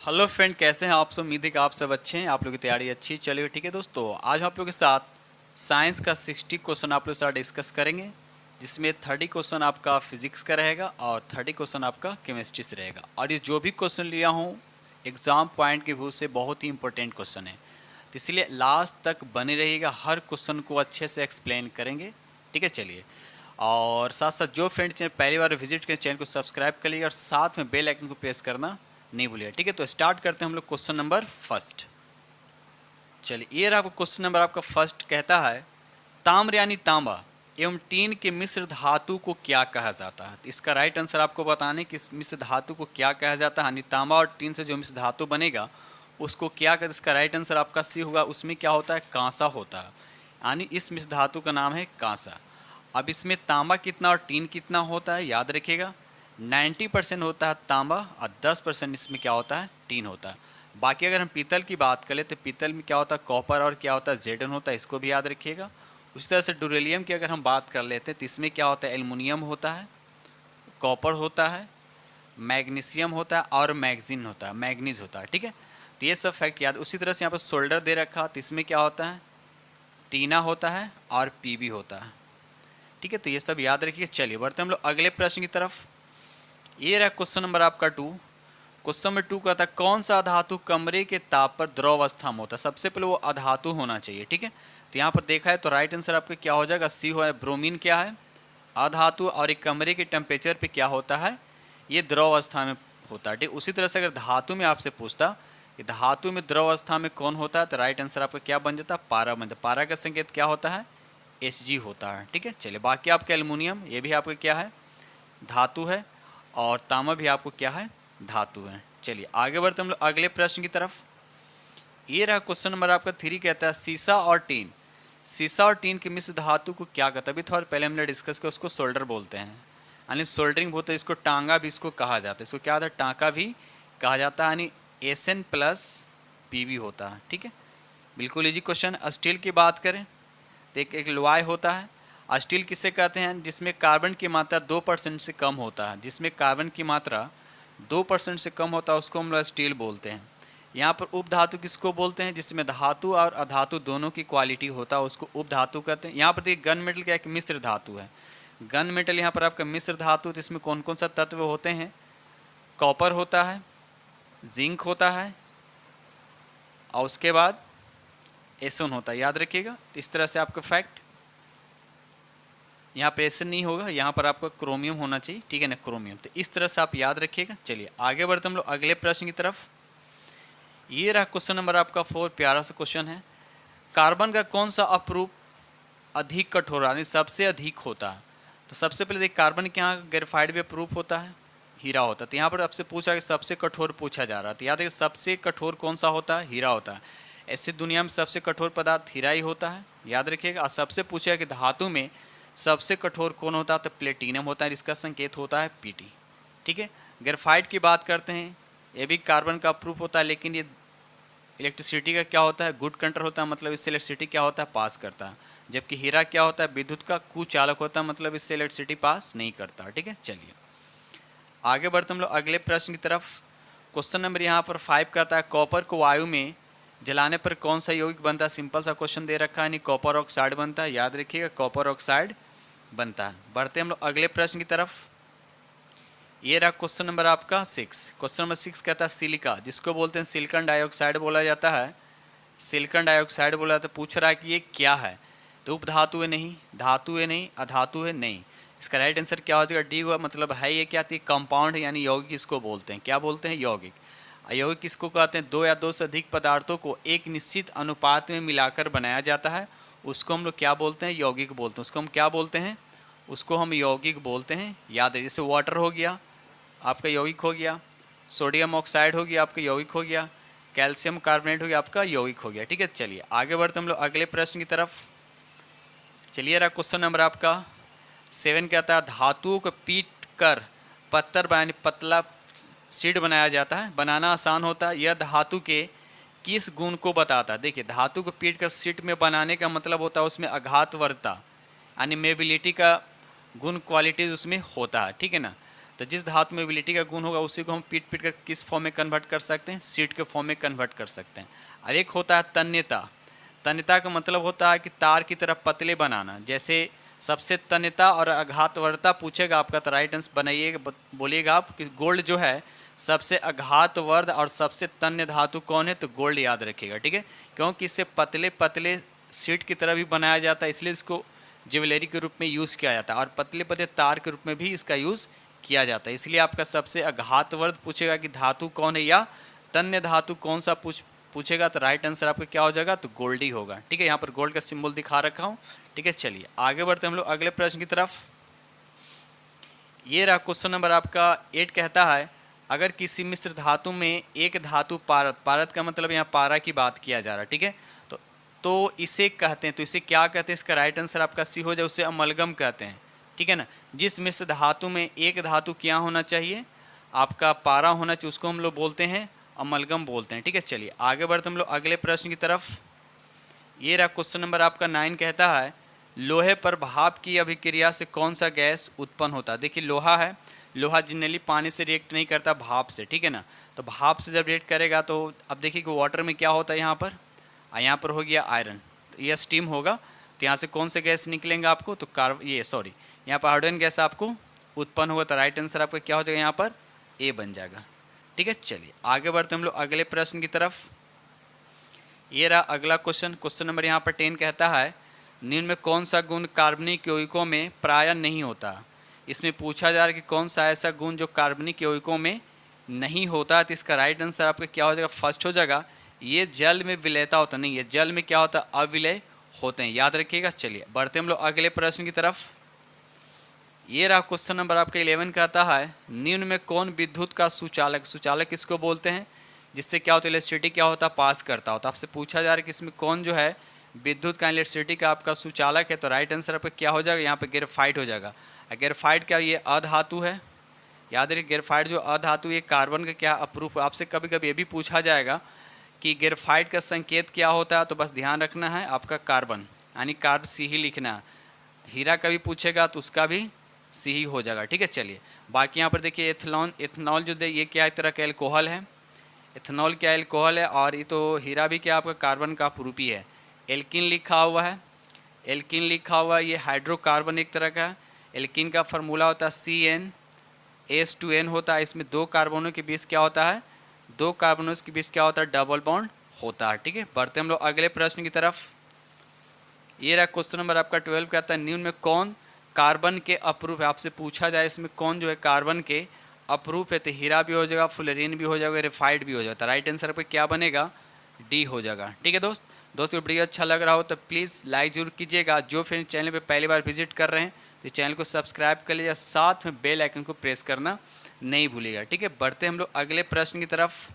Hello friend, कैसे हैं आप सब। उम्मीद है कि आप सब अच्छे हैं, आप लोगों की तैयारी अच्छी चलिए। ठीक है दोस्तों, आज हम आप लोगों के साथ साइंस का 60 क्वेश्चन आप लोगों के साथ डिस्कस करेंगे, जिसमें 30 क्वेश्चन आपका फिजिक्स का रहेगा और 30 क्वेश्चन आपका केमिस्ट्री से रहेगा। और ये जो भी क्वेश्चन लिया हूँ एग्ज़ाम पॉइंट के व्यू से बहुत ही इंपॉर्टेंट क्वेश्चन है, तो इसलिए लास्ट तक बने रहिएगा, हर क्वेश्चन को अच्छे से एक्सप्लेन करेंगे। ठीक है, चलिए। और साथ साथ जो फ्रेंड चैनल पहली बार विजिट करें, चैनल को सब्सक्राइब कर लीजिए और साथ में बेल आइकन को प्रेस करना नहीं भूलिए। ठीक है, तो स्टार्ट करते हैं हम लोग क्वेश्चन नंबर फर्स्ट। चलिए, ये रहा क्वेश्चन नंबर आपका फर्स्ट। कहता है ताम्र यानी तांबा एवं टीन के मिश्र धातु को क्या कहा जाता है। तो इसका राइट आंसर आपको बताने कि इस मिश्र धातु को क्या कहा जाता है, यानी तांबा और टीन से जो मिश्र धातु बनेगा उसको क्या कहते हैं। इसका राइट आंसर आपका सी होगा। उसमें क्या होता है, कांसा होता है, यानी इस मिश्र धातु का नाम है कांसा। अब इसमें तांबा कितना और टीन कितना होता है, याद रखिएगा 90% होता है तांबा और 10% इसमें क्या होता है, टीन होता है। बाकी अगर हम पीतल की बात करें तो पीतल में क्या होता है, कॉपर और क्या होता है, जेडन होता है, इसको भी याद रखिएगा। उसी तरह से डुरेलियम की अगर हम बात कर लेते हैं तो इसमें क्या होता है, एल्युमिनियम होता है, कॉपर होता है, मैग्नीशियम होता है और मैगजीन होता है, मैग्नीज होता है। ठीक है, तो ये सब फैक्ट याद। उसी तरह से यहाँ पर सोल्डर दे रखा, तो इसमें क्या होता है, टीना होता है और पीबी होता है। ठीक है, तो ये सब याद रखिए। चलिए बढ़ते हम लोग अगले प्रश्न की तरफ। ये रहा क्वेश्चन नंबर आपका 2। क्वेश्चन नंबर 2 कहता है कौन सा अधातु कमरे के ताप पर द्रव अवस्था में होता है। सबसे पहले वो अधातु होना चाहिए। ठीक है, तो यहाँ पर देखा है तो राइट आंसर आपका क्या हो जाएगा, सी हो है। ब्रोमीन क्या है, अधातु, और एक कमरे के टेम्परेचर पे क्या होता है, ये द्रव अवस्था में होता है। ठीक, उसी तरह से अगर धातु में आपसे पूछता कि धातु में द्रव अवस्था में कौन होता है, तो राइट आंसर आपका क्या बन जाता है, पारा बन जाता। पारा का संकेत क्या होता है, Hg होता है। ठीक है, चलिए बाकी आपका एल्युमिनियम ये भी आपका क्या है, धातु है, और तांबा भी आपको क्या है, धातु है। चलिए आगे बढ़ते हम लोग अगले प्रश्न की तरफ। ये रहा क्वेश्चन नंबर आपका 3। कहता है सीसा और टीन के मिश्र धातु को क्या कहता है। अभी थोड़ा पहले हमने डिस्कस किया, उसको सोल्डर बोलते हैं, यानी सोल्डरिंग होता है। इसको टांगा भी इसको कहा जाता है, इसको क्या होता है, टांका भी कहा जाता है, यानी Sn+Pb होता है। ठीक है, बिल्कुल इजी क्वेश्चन। स्टील की बात करें तो एक लोहाई होता है। स्टील किसे कहते हैं, जिसमें कार्बन की मात्रा 2% से कम होता है, जिसमें कार्बन की मात्रा 2% से कम होता है उसको हम लोग स्टील बोलते हैं। यहाँ पर उपधातु किसको बोलते हैं, जिसमें धातु और अधातु दोनों की क्वालिटी होता है, उसको उपधातु कहते हैं। यहाँ पर देखिए गन मेटल क्या एक मिश्र धातु है। गन मेटल यहाँ पर आपका मिश्र धातु, तो इसमें कौन कौन सा तत्व होते हैं, कॉपर होता है, जिंक होता है, और उसके बाद एसोन होता है, याद रखिएगा। इस तरह से आपका फैक्ट, यहाँ पे एसोन नहीं होगा, यहाँ पर आपका क्रोमियम होना चाहिए। ठीक है ना, क्रोमियम। तो इस तरह से आप याद रखिएगा। चलिए आगे बढ़ते हम लोग अगले प्रश्न की तरफ। ये रहा क्वेश्चन नंबर आपका 4। प्यारा सा क्वेश्चन है, कार्बन का कौन सा अपरूप अधिक कठोर, यानी सबसे अधिक होता है। तो सबसे पहले देखिए कार्बन के यहाँ ग्रेफाइट भी अपरूप होता है, हीरा होता है। तो यहाँ पर आपसे पूछा कि सबसे कठोर पूछा जा रहा है, तो याद है सबसे कठोर कौन सा होता है, हीरा होता है। ऐसे दुनिया में सबसे कठोर पदार्थ हीरा ही होता है, याद रखिएगा। और सबसे पूछा कि धातु में सबसे कठोर कौन होता है, तो प्लेटिनम होता है, जिसका संकेत होता है Pt। ठीक है, ग्रेफाइट की बात करते हैं, ये भी कार्बन का अपरूप होता है, लेकिन ये इलेक्ट्रिसिटी का क्या होता है, गुड कंडक्टर होता है, मतलब इससे इलेक्ट्रिसिटी क्या होता है, पास करता है। जबकि हीरा क्या होता है, विद्युत का कुचालक होता है, मतलब इससे इलेक्ट्रिसिटी पास नहीं करता। ठीक है, चलिए आगे बढ़ते हम लोग अगले प्रश्न की तरफ। क्वेश्चन नंबर यहाँ पर 5 कहता है कॉपर को वायु में जलाने पर कौन सा यौगिक बनता है। सिंपल सा क्वेश्चन दे रखा है, नहीं कॉपर ऑक्साइड बनता है, याद रखिएगा कॉपर ऑक्साइड बनता है। बढ़ते हम लोग अगले प्रश्न की तरफ। ये रहा क्वेश्चन नंबर आपका 6। क्वेश्चन नंबर 6 कहता है सिलिका, जिसको बोलते हैं सिलिकॉन डाइऑक्साइड बोला जाता है, सिलिकॉन डाइऑक्साइड बोला जाता है। पूछ रहा है कि ये क्या है, तो उपधातु है नहीं, धातु है नहीं, अधातु है नहीं। इसका राइट आंसर क्या हो जाएगा, डी हुआ। मतलब है ये क्या थी, कंपाउंड है, यानी यौगिक इसको बोलते हैं। क्या बोलते हैं, यौगिक। यौगिक किसको कहते हैं, दो या दो से अधिक पदार्थों को एक निश्चित अनुपात में मिलाकर बनाया जाता है, उसको हम लोग क्या बोलते हैं, यौगिक बोलते हैं। उसको हम क्या बोलते हैं, उसको हम यौगिक बोलते हैं। याद है, जैसे वाटर हो गया आपका यौगिक हो गया, सोडियम ऑक्साइड हो गया आपका यौगिक हो गया, कैल्शियम कार्बोनेट हो गया आपका यौगिक हो गया। ठीक है, चलिए आगे बढ़ते हम लोग अगले प्रश्न की तरफ। चलिए रहा क्वेश्चन नंबर आपका 7 कहता है धातुओं को पीट कर पत्थर यानी पतला शीट बनाया जाता है, बनाना आसान होता है। यह धातु के किस गुण को बताता है। देखिए धातु को पीट कर शीट में बनाने का मतलब होता है उसमें आघातवर्ता यानी मेबिलिटी का गुण, क्वालिटीज उसमें होता है। ठीक है ना, तो जिस धातु में मोबिलिटी का गुण होगा उसी को हम पीट पीट कर किस फॉर्म में कन्वर्ट कर सकते हैं, सीट के फॉर्म में कन्वर्ट कर सकते हैं। और एक होता है तन्यता। तन्यता का मतलब होता है कि तार की तरह पतले बनाना। जैसे सबसे तन्यता और आघातवर्ता पूछेगा आपका तो राइट आंसर बनाइएगा, बोलिएगा आप कि गोल्ड जो है सबसे आघातवर्ध और सबसे तन्य धातु कौन है, तो गोल्ड याद रखिएगा, ठीक है। क्योंकि इससे पतले पतले सीट की तरह भी बनाया जाता है, इसलिए इसको ज्वेलरी के रूप में यूज़ किया जाता है, और पतले पतले तार के रूप में भी इसका यूज़ किया जाता है। इसलिए आपका सबसे आघातवर्ध पूछेगा कि धातु कौन है या तन्य धातु कौन सा पूछेगा तो राइट आंसर आपका क्या हो जाएगा, तो गोल्ड ही होगा, ठीक है। यहाँ पर गोल्ड का सिंबल दिखा रखा हूँ, ठीक है। चलिए आगे बढ़ते हैं हम लोग अगले प्रश्न की तरफ। ये रहा क्वेश्चन नंबर आपका 8, कहता है अगर किसी मिश्र धातु में एक धातु पारद, पारद का मतलब यहाँ पारा की बात किया जा रहा है, ठीक है। तो इसे कहते हैं, तो इसे क्या कहते हैं, इसका राइट आंसर आपका सी हो जाए, उसे अमलगम कहते हैं, ठीक है ना। जिस मिश्र धातु में एक धातु क्या होना चाहिए, आपका पारा होना चाहिए, उसको हम लोग बोलते हैं अमलगम बोलते हैं, ठीक है। चलिए आगे बढ़ते हम लोग अगले प्रश्न की तरफ। ये रहा क्वेश्चन नंबर आपका 9, कहता है लोहे पर भाप की अभिक्रिया से कौन सा गैस उत्पन्न होता है। देखिए लोहा है, लोहा जनरली पानी से रिएक्ट नहीं करता, भाप से, ठीक है ना। तो भाप से जब रिएक्ट करेगा तो अब देखिए कि वाटर में क्या होता है, यहाँ पर हो गया आयरन, तो यह स्टीम होगा, तो यहाँ से कौन से गैस निकलेंगे आपको, तो यहाँ पर हाइड्रोजन गैस आपको उत्पन्न होगा, तो राइट आंसर आपका क्या हो जाएगा, यहाँ पर ए बन जाएगा, ठीक है। चलिए आगे बढ़ते हम लोग अगले प्रश्न की तरफ। ये रहा अगला क्वेश्चन, क्वेश्चन नंबर यहाँ पर 10, कहता है निम्न में कौन सा गुण कार्बनिक यौगिकों में प्रायः नहीं होता। इसमें पूछा जा रहा है कि कौन सा ऐसा गुण जो कार्बनिक यौगिकों में नहीं होता, तो इसका राइट आंसर आपका क्या हो जाएगा, फर्स्ट हो जाएगा, ये जल में विलयता होता नहीं है, जल में क्या होता है, अविलय होते हैं, याद रखिएगा। चलिए बढ़ते हम लोग अगले प्रश्न की तरफ। ये रहा क्वेश्चन नंबर आपका 11, कहता है निम्न में कौन विद्युत का सुचालक, सुचालक किसको बोलते हैं, जिससे क्या होता है, इलेक्ट्रिसिटी क्या होता है, पास करता होता। आपसे पूछा जा रहा है कि इसमें कौन जो है विद्युत का, इलेक्ट्रिसिटी का आपका सुचालक है, तो राइट आंसर आपका क्या हो जाएगा, यहाँ पे ग्रेफाइट हो जाएगा। ग्रेफाइट क्या, ये अधातु है, याद रखिए ग्रेफाइट जो अधातु, ये कार्बन का क्या अप्रूफ। आपसे कभी कभी ये भी पूछा जाएगा कि ग्रेफाइट का संकेत क्या होता है, तो बस ध्यान रखना है आपका कार्बन, यानी कार्ब सी ही लिखना है। हीरा का भी पूछेगा तो उसका भी सी ही हो जाएगा, ठीक है। चलिए बाकी यहाँ पर देखिए एथनॉल जो ये क्या एक तरह का एल्कोहल है, एथनॉल क्या एल्कोहल है, और ये तो हीरा भी क्या आपका कार्बन का अप्रूफ ही है। एल्किन लिखा हुआ है, एल्किन लिखा हुआ है, ये हाइड्रोकार्बन एक तरह का है। एल्किन का फार्मूला होता है CnH2n होता है, इसमें दो कार्बनों के बीच क्या होता है, दो कार्बनों के बीच क्या होता है, डबल बॉन्ड होता है, ठीक है। बढ़ते हम लोग अगले प्रश्न की तरफ। ये रहा क्वेश्चन नंबर आपका 12, कहता है निम्न में कौन कार्बन के अप्रूफ है। आपसे पूछा जाए इसमें कौन जो है कार्बन के अप्रूफ है, तो हीरा भी हो जाएगा, फ्लोरीन भी हो जाएगा, रेफाइड भी हो जाएगा, तो राइट आंसर पे क्या बनेगा, डी हो जाएगा, ठीक है। दोस्तों वीडियो अच्छा लग रहा हो तो प्लीज़ लाइक जरूर कीजिएगा। जो फिर चैनल पे पहली बार विजिट कर रहे हैं तो चैनल को सब्सक्राइब कर लीजिए, साथ में बेल आइकन को प्रेस करना नहीं भूलिएगा, ठीक है। बढ़ते हम लोग अगले प्रश्न की तरफ।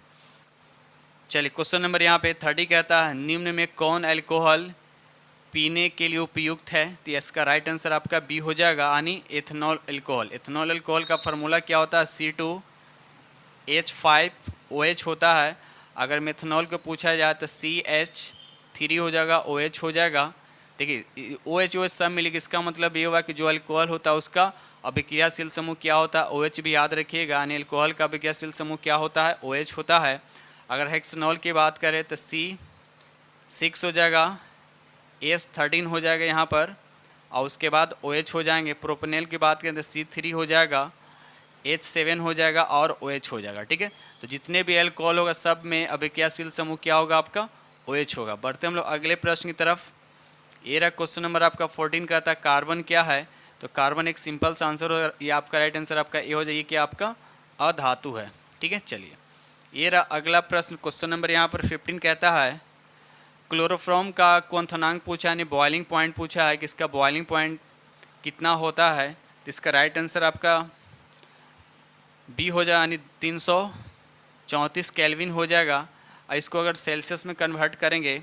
चलिए क्वेश्चन नंबर यहाँ पे 30, कहता है निम्न में कौन अल्कोहल पीने के लिए उपयुक्त है, तो इसका राइट आंसर आपका बी हो जाएगा, यानी एथनॉल अल्कोहल। एथनॉल अल्कोहल का फार्मूला क्या होता है, C2H5OH होता है। अगर मेथनॉल को पूछा जाए तो CH3 हो जाएगा, OH हो जाएगा। देखिए OH सब मिलेगा, इसका मतलब ये हुआ कि जो अल्कोहल होता है उसका अभिक्रियाशील समूह क्या होता है, OH भी याद रखिएगा, यानी अल्कोहल का अभिक्रियाशील समूह क्या होता है, OH होता है। अगर हेक्सनॉल की बात करें तो C6 हो जाएगा, S13 हो जाएगा यहाँ पर, और उसके बाद OH हो जाएंगे। प्रोपेनॉल की बात करें तो C3 हो जाएगा, H7 हो जाएगा और OH हो जाएगा, ठीक है। तो जितने भी अल्कोहल होगा सब में अभिक्रियाशील समूह क्या होगा, आपका OH होगा। बढ़ते हम लोग अगले प्रश्न की तरफ। ये रहा क्वेश्चन नंबर आपका 14, कहता है कार्बन क्या है, तो कार्बन एक सिंपल सा आंसर हो, ये आपका राइट आंसर आपका ए हो जाएगी कि आपका अधातु है, ठीक है। चलिए ये रहा अगला प्रश्न, क्वेश्चन नंबर यहाँ पर 15, कहता है क्लोरोफॉर्म का क्वथनांक पूछा, यानी बॉइलिंग पॉइंट पूछा है कि इसका बॉइलिंग पॉइंट कितना होता है, तो इसका राइट आंसर आपका बी हो जाएगा, यानी 334 केल्विन हो जाएगा। और इसको अगर सेल्सियस में कन्वर्ट करेंगे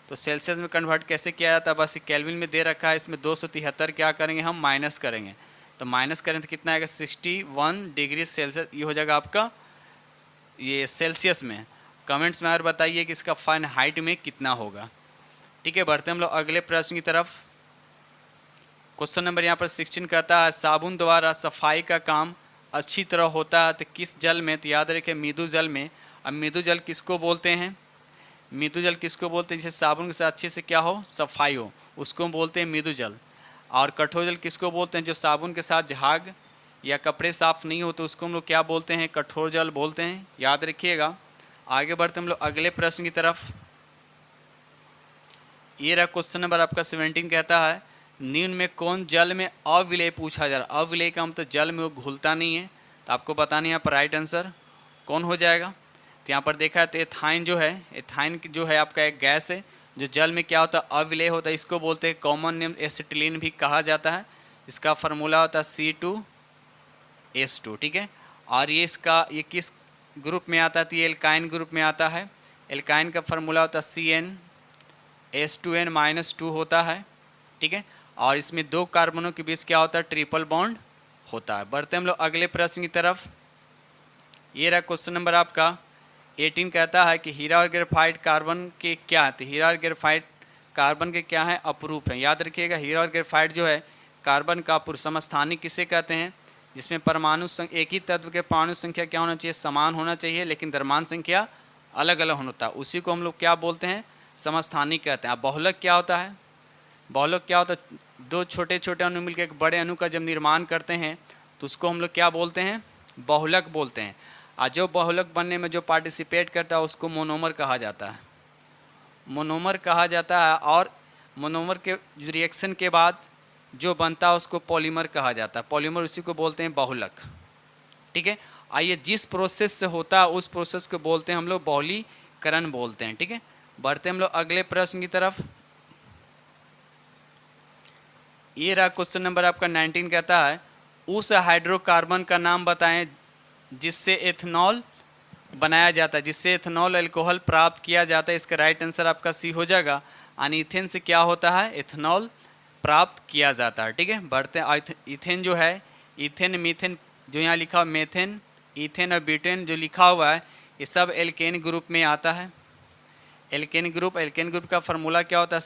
तो सेल्सियस में कन्वर्ट कैसे किया जाता है, बस केल्विन में दे रखा है, इसमें 273 क्या करेंगे हम माइनस करेंगे, तो माइनस करें तो कितना आएगा 61 डिग्री सेल्सियस, ये हो जाएगा आपका ये सेल्सियस में। कमेंट्स में और बताइए कि इसका फ़ारेनहाइट में कितना होगा, ठीक है। बढ़ते हम लोग अगले प्रश्न की तरफ। क्वेश्चन नंबर यहाँ पर 16 कहता है साबुन द्वारा सफाई का काम अच्छी तरह होता है तो किस जल में, तो याद रखिए मृदु जल में। अब मृदु जल किसको बोलते हैं, मृदु जल किसको बोलते हैं, जैसे साबुन के साथ अच्छे से क्या हो, सफाई हो, उसको बोलते हैं मृदु जल। और कठोर जल किसको बोलते हैं, जो साबुन के साथ झाग या कपड़े साफ नहीं हो तो उसको हम लोग क्या बोलते हैं, कठोर जल बोलते हैं, याद रखिएगा। आगे बढ़ते हम लोग अगले प्रश्न की तरफ। ये रहा क्वेश्चन नंबर आपका 17, कहता है निम्न में कौन जल में अविलेय पूछा जा रहा है। अविलेय का मतलब जल में वो घुलता नहीं है, तो आपको बताना यहाँ पर राइट आंसर कौन हो जाएगा। तो यहाँ पर देखा है तो एथाइन जो है, एथाइन जो है आपका एक गैस है जो जल में क्या होता है, अविलेय होता है। इसको बोलते हैं कॉमन नेम एसिटिलीन भी कहा जाता है। इसका फार्मूला होता है C2H2, ठीक है। और ये किस ग्रुप में आता है, तो ये एल्काइन ग्रुप में आता है। एल्काइन का फार्मूला होता है CnH2n-2 होता है, ठीक है। और इसमें 2 कार्बनों के बीच क्या होता है, ट्रिपल बॉन्ड होता है। बढ़ते हम लोग अगले प्रश्न की तरफ। ये रहा क्वेश्चन नंबर आपका 18, कहता है कि हीरा और ग्रेफाइट कार्बन के क्या है, तो हीरा और ग्रेफाइट कार्बन के क्या है, अपरूप है। याद रखिएगा हीरा और ग्रेफाइट जो है कार्बन का अपरूप। समस्थानिक किसे कहते हैं, जिसमें परमाणु एक ही तत्व के परमाणु संख्या क्या होना चाहिए, समान होना चाहिए, लेकिन द्रव्यमान संख्या अलग अलग होता है, उसी को हम लोग क्या बोलते हैं, समस्थानिक कहते हैं। अब बहुलक क्या होता है, बहुलक क्या होता है, 2 छोटे छोटे अणु मिलकर एक बड़े अणु का जब निर्माण करते हैं तो उसको हम लोग क्या बोलते हैं, बहुलक बोलते हैं। और जो बहुलक बनने में जो पार्टिसिपेट करता है उसको मोनोमर कहा जाता है, मोनोमर कहा जाता है। और मोनोमर के रिएक्शन के बाद जो बनता है उसको पॉलीमर कहा जाता है, पॉलीमर उसी को बोलते हैं बहुलक, ठीक है। आइए जिस प्रोसेस से होता है उस प्रोसेस को बोलते हैं हम लोग बहुलीकरण बोलते हैं, ठीक है। बढ़ते हम लोग अगले प्रश्न की तरफ। ये रहा क्वेश्चन नंबर आपका 19, कहता है उस हाइड्रोकार्बन का नाम बताएं जिससे एथेनॉल बनाया जाता है, जिससे एथेनॉल अल्कोहल प्राप्त किया जाता है। इसका राइट आंसर आपका सी हो जाएगा। अनीथेन से क्या होता है, एथेनॉल प्राप्त किया जाता है, ठीक है। बढ़ते हैं इथेन जो है, इथेन मीथेन जो यहाँ लिखा हुआ, मेथेन इथेन और ब्यूटेन जो लिखा हुआ है, ये सब एल्केन ग्रुप में आता है। एल्केन ग्रुप का फार्मूला क्या होता है,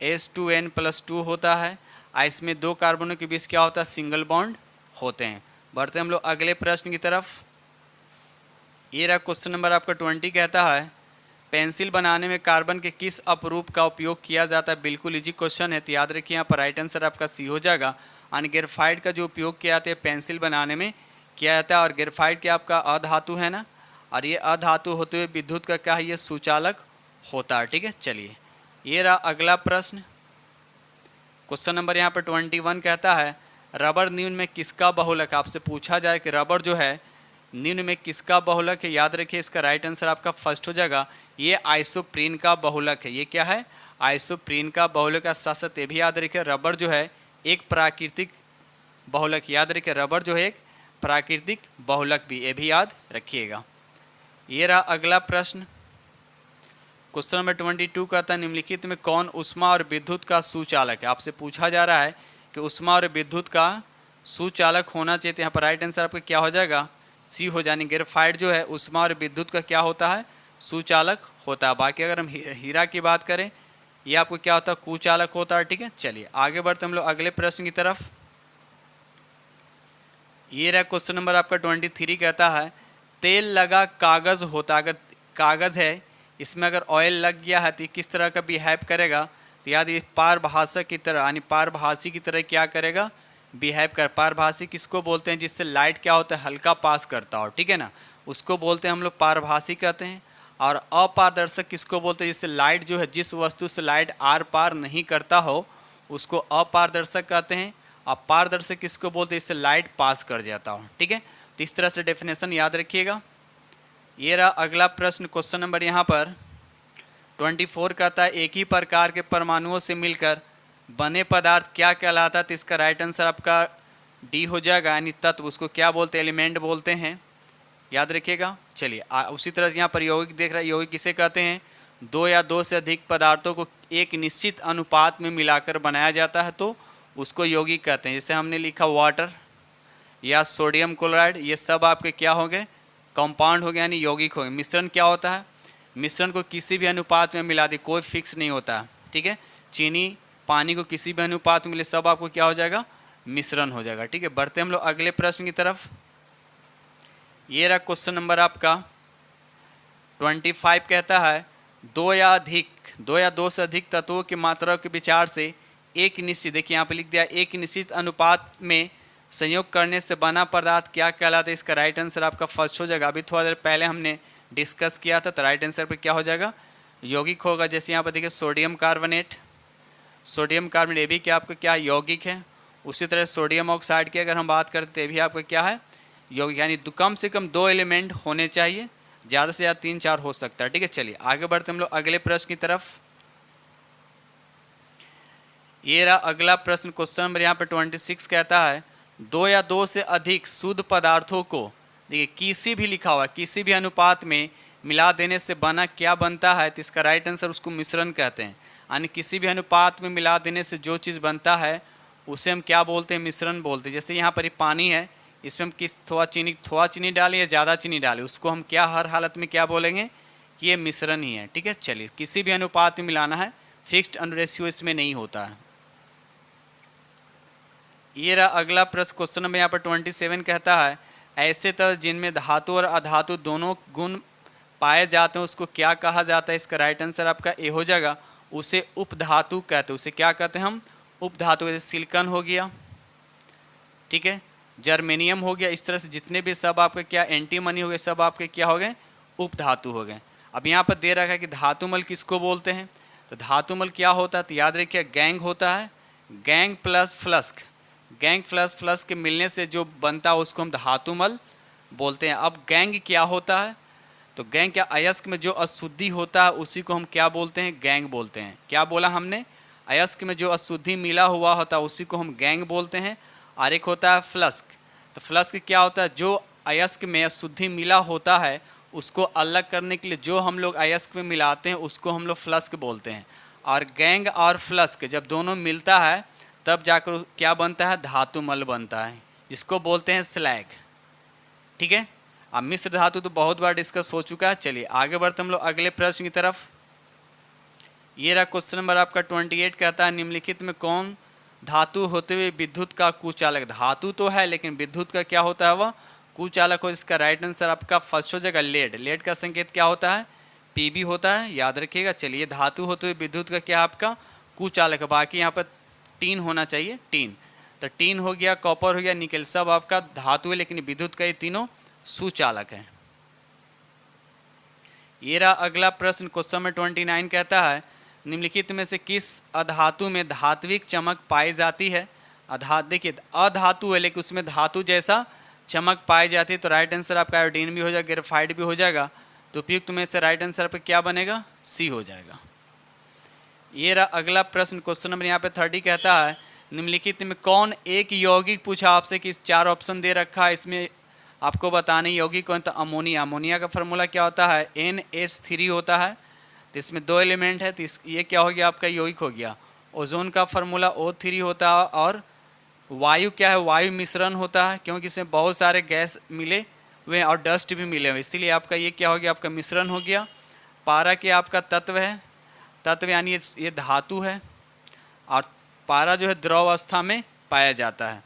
CnH2n+2 होता है। इसमें 2 कार्बनों के बीच क्या होता है, सिंगल बॉन्ड होते हैं। बढ़ते हम लोग अगले प्रश्न की तरफ। ये रहा क्वेश्चन नंबर आपका 20, कहता है पेंसिल बनाने में कार्बन के किस अपरूप का उपयोग किया जाता है। बिल्कुल इजी क्वेश्चन है, तो याद रखिए यहाँ पर राइट आंसर आपका सी हो जाएगा। और ग्रेफाइट का जो उपयोग किया जाता है पेंसिल बनाने में किया जाता है। और ग्रेफाइट क्या आपका अधातु है ना, और ये अधातु होते हुए विद्युत का क्या है, ये सुचालक होता है, ठीक है। चलिए ये रहा अगला प्रश्न, क्वेश्चन नंबर यहाँ पर 21, कहता है रबर निम्न में किसका बहुलक है। आपसे पूछा जाए कि रबर जो है निम्न में किसका बहुलक है, याद रखिए इसका राइट आंसर आपका फर्स्ट हो जाएगा, ये आइसोप्रीन का बहुलक है। ये क्या है, आइसोप्रीन का बहुलक है। साथ साथ ये भी याद रखिए रबर जो है एक प्राकृतिक बहुलक, याद रखिए रबर जो है एक प्राकृतिक बहुलक भी, ये भी याद रखिएगा। ये रहा अगला प्रश्न, क्वेश्चन नंबर 22, कहता है निम्नलिखित में कौन ऊष्मा और विद्युत का सुचालक है। आपसे पूछा जा रहा है कि ऊष्मा और विद्युत का सुचालक होना चाहिए, तो यहाँ पर राइट आंसर आपका क्या हो जाएगा, सी हो जाने। ग्रेफाइट जो है ऊष्मा और विद्युत का क्या होता है, सुचालक होता है। बाकी अगर हम हीरा की बात करें, ये आपको क्या होता है, कुचालक होता है, ठीक है। चलिए आगे बढ़ते हम लोग अगले प्रश्न की तरफ। ये रहा क्वेश्चन नंबर आपका 23, कहता है तेल लगा कागज़ होता, अगर कागज़ है इसमें अगर ऑयल लग गया है तो किस तरह का बिहेव करेगा, तो याद ये पारभाषक की तरह यानी पारभासी की तरह क्या करेगा, बिहेव कर। पारभासी किसको बोलते हैं, जिससे लाइट क्या होता है, हल्का पास करता हो, ठीक है ना, उसको बोलते हैं हम लोग पारभासी कहते हैं। और अपारदर्शक किसको बोलते हैं, जिससे लाइट जो है जिस वस्तु से लाइट आर पार नहीं करता हो उसको अपारदर्शक कहते हैं। और पारदर्शक किसको बोलते हैं, इससे लाइट पास कर जाता हो, ठीक है। तो इस तरह से डेफिनेशन याद रखिएगा। ये रहा अगला प्रश्न, क्वेश्चन नंबर यहाँ पर 24, कहता है एक ही प्रकार के परमाणुओं से मिलकर बने पदार्थ क्या कहलाता है। तो इसका राइट आंसर आपका डी हो जाएगा, यानी तत्व, उसको क्या बोलते हैं, एलिमेंट बोलते हैं, याद रखिएगा। चलिए उसी तरह से यहाँ पर यौगिक देख रहा है, यौगिक किसे कहते हैं, 2 या 2 से अधिक पदार्थों को एक निश्चित अनुपात में मिलाकर बनाया जाता है तो उसको यौगिक कहते हैं। जैसे हमने लिखा वाटर या सोडियम क्लोराइड, ये सब आपके क्या हो गए, कंपाउंड हो गए यानी यौगिक हो गए। मिश्रण क्या होता है, मिश्रण को किसी भी अनुपात में मिला दे, कोई फिक्स नहीं होता है, ठीक है। चीनी पानी को किसी भी अनुपात में मिले सब आपको क्या हो जाएगा, मिश्रण हो जाएगा। ठीक है, बढ़ते हम लोग अगले प्रश्न की तरफ। ये रहा क्वेश्चन नंबर आपका 25, कहता है दो या दो से अधिक तत्वों की मात्रा के विचार से एक निश्चित, देखिए यहाँ पे लिख दिया, एक निश्चित अनुपात में संयोग करने से बना पदार्थ क्या कहलाता है। इसका राइट आंसर आपका फर्स्ट हो जाएगा। अभी थोड़ा देर पहले हमने डिस्कस किया था, तो राइट आंसर पे क्या हो जाएगा, यौगिक होगा। जैसे यहाँ पर देखिए सोडियम कार्बोनेट ये भी क्या आपका क्या यौगिक है। उसी तरह सोडियम ऑक्साइड की अगर हम बात करते हैं, भी आपका क्या है, यौगिक। यानी कम से कम 2 एलिमेंट होने चाहिए, ज़्यादा से ज़्यादा 3-4 हो सकता है। ठीक है, चलिए आगे बढ़ते हम लोग अगले प्रश्न की तरफ। ये रहा अगला प्रश्न, क्वेश्चन नंबर यहाँ पे 26, कहता है दो या दो से अधिक शुद्ध पदार्थों को, देखिए किसी भी लिखा हुआ, किसी भी अनुपात में मिला देने से बना क्या बनता है। तो इसका राइट आंसर उसको मिश्रण कहते हैं। यानी किसी भी अनुपात में मिला देने से जो चीज़ बनता है उसे हम क्या बोलते हैं, मिश्रण बोलते हैं। जैसे यहाँ पर पानी है, इसमें हम थोड़ा चीनी डालें या ज़्यादा चीनी डालें, उसको हम क्या हर हालत में क्या बोलेंगे कि ये मिश्रण ही है। ठीक है, चलिए किसी भी अनुपात में मिलाना है, फिक्स्ड रेशियो इसमें नहीं होता है। ये रहा अगला प्रश्न, क्वेश्चन नंबर यहाँ पर 27, कहता है ऐसे तत्व जिनमें धातु और अधातु दोनों गुण पाए जाते हैं उसको क्या कहा जाता है। इसका राइट आंसर आपका ए हो जाएगा, उसे उपधातु कहते हैं। उसे क्या कहते हैं हम, उपधातु। जैसे सिलिकॉन हो गया, ठीक है, जर्मेनियम हो गया, इस तरह से जितने भी सब आपके क्या एंटीमनी हो गए, सब आपके क्या हो गए, उपधातु हो गए। अब यहाँ पर दे रखा है कि धातुमल किसको बोलते हैं। तो धातुमल क्या होता है, तो याद रखिए गैंग होता है, gang plus flux, gang plus flux के मिलने से जो बनता है उसको हम धातुमल बोलते हैं। अब गैंग क्या होता है, तो गैंग क्या, अयस्क में जो अशुद्धि होता है उसी को हम क्या बोलते हैं, गैंग बोलते हैं। क्या बोला हमने, अयस्क में जो अशुद्धि मिला हुआ होता है उसी को हम गैंग बोलते हैं। और एक होता है फ्लस्क, तो फ्लस्क क्या होता है, जो अयस्क में अशुद्धि मिला होता है उसको अलग करने के लिए जो हम लोग अयस्क में मिलाते हैं उसको हम लोग फ्लस्क बोलते हैं। और गैंग और फ्लस्क जब दोनों मिलता है तब जाकर क्या बनता है, धातुमल बनता है, जिसको बोलते हैं स्लैग। ठीक है, अब मिश्र धातु तो बहुत बार डिस्कस हो चुका है। चलिए आगे बढ़ते हम लोग अगले प्रश्न की तरफ। ये रहा क्वेश्चन नंबर आपका 28, कहता है निम्नलिखित में कौन धातु होते हुए विद्युत का कुचालक, धातु तो है लेकिन विद्युत का क्या होता है, वह कुचालक हो। इसका राइट आंसर आपका फर्स्ट हो जाएगा, लेड। लेड का संकेत क्या होता है, पीबी होता है, याद रखिएगा। चलिए धातु होते हुए विद्युत का क्या आपका कुचालक है। बाकी यहाँ पर टीन होना चाहिए, टीन, तो टीन हो गया, कॉपर हो गया, निकल, सब आपका धातु है लेकिन विद्युत का ये तीनों सुचालक है। ये रहा अगला प्रश्न, क्वेश्चन नंबर 29, कहता है निम्नलिखित में से किस अधातु में धात्विक चमक पाई जाती है। देखिए अधातु है लेकिन उसमें धातु जैसा चमक पाई जाती है। तो राइट आंसर आपका आयोडीन भी हो जाएगा, ग्रेफाइट भी हो जाएगा। तो उपयुक्त में से राइट आंसर पे क्या बनेगा, सी हो जाएगा। ये रहा अगला प्रश्न, क्वेश्चन नंबर यहाँ पे 30, कहता है निम्नलिखित में कौन एक यौगिक, पूछा आपसे कि इस 4 ऑप्शन दे रखा है, इसमें आपको बताने यौगिक कौन, तो अमोनिया। अमोनिया का फार्मूला क्या होता है, NH3 होता है। तो इसमें 2 एलिमेंट है, तो ये क्या हो गया आपका यौगिक हो गया। ओजोन का फार्मूला O3 होता है। और वायु क्या है, वायु मिश्रण होता है, क्योंकि इसमें बहुत सारे गैस मिले हुए और डस्ट भी मिले हुए, इसीलिए आपका ये क्या हो गया, आपका मिश्रण हो गया। पारा के आपका तत्व है, तत्व यानी ये धातु है, और पारा जो है द्रव अवस्था में पाया जाता है।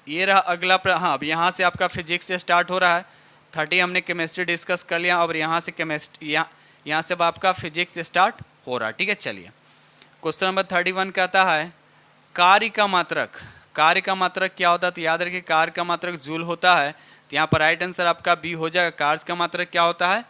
ये रहा अगला हाँ, अब यहाँ से आपका फिजिक्स से स्टार्ट हो रहा है। 30 हमने केमिस्ट्री डिस्कस कर लिया, और यहाँ से केमिस्ट्री, यहाँ से अब आपका फिजिक्स स्टार्ट हो रहा है। ठीक है, चलिए क्वेश्चन नंबर 31 कहता है कार्य का मात्रक। कार्य का मात्रक क्या होता है, तो याद रखिए कार्य का मात्रक जूल होता है। तो यहाँ पर राइट आंसर आपका बी हो जाएगा, कार्य का मात्रक क्या होता है,